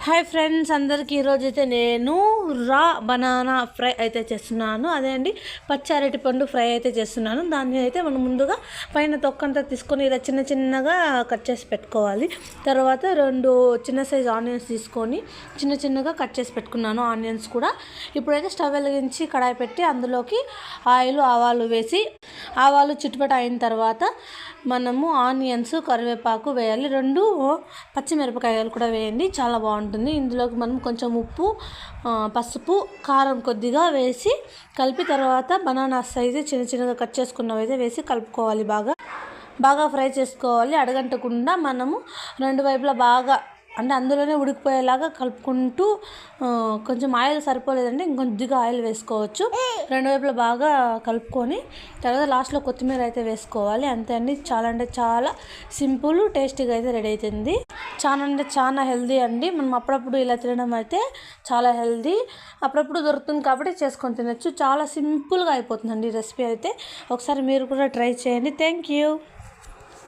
Hi friends అందరికీ ఈరోజైతే నేను రా బనానా ఫ్రై అయితే చేస్తున్నాను. అదే అండి పచ్చి అరటిపండు ఫ్రై అయితే చేస్తున్నాను. దాన్ని అయితే మనం ముందుగా పైన తొక్కంతా తీసుకొని ఇలా చిన్న చిన్నగా కట్ చేసి పెట్టుకోవాలి. తర్వాత 2 చిన్న సైజ్ ఆనియన్స్ తీసుకొని చిన్న చిన్నగా కట్ చేసి పెట్టుకున్నాను. ఆనియన్స్ కూడా ఇప్పుడైతే స్టవ్ వెలిగించి కడాయి పెట్టి అందులోకి ఆయిల్ ఆవాలు వేసి ఆవాలు చిట్టుపట అయిన తర్వాత మనము ఆనియన్స్ కరివేపాకు వేయాలి. 2 పచ్చిమిరపకాయలు కూడా వేయండి, చాలా బాగుంటుంది. ఇందులోకి మనం కొంచెం ఉప్పు, పసుపు, కారం కొద్దిగా వేసి కలిపి తర్వాత బనానా సైజు చిన్న చిన్నగా కట్ చేసుకున్నవైతే వేసి కలుపుకోవాలి. బాగా ఫ్రై చేసుకోవాలి. అడగంటకుండా మనము 2 వైపులా బాగా అంటే అందులోనే ఉడికిపోయేలాగా కలుపుకుంటూ కొంచెం ఆయిల్ సరిపోలేదంటే ఇంకొద్దిగా ఆయిల్ వేసుకోవచ్చు. 2 వైపులా బాగా కలుపుకొని తర్వాత లాస్ట్లో కొత్తిమీర అయితే వేసుకోవాలి. అంతే అండి, చాలా అంటే చాలా సింపుల్, టేస్టీగా అయితే రెడీ అవుతుంది. చాలా అంటే చాలా హెల్దీ అండి. మనం అప్పుడప్పుడు ఇలా తినడం అయితే చాలా హెల్దీ. అప్పుడప్పుడు దొరుకుతుంది కాబట్టి చేసుకొని తినచ్చు. చాలా సింపుల్గా అయిపోతుందండి రెసిపీ అయితే. ఒకసారి మీరు కూడా ట్రై చేయండి. Thank you.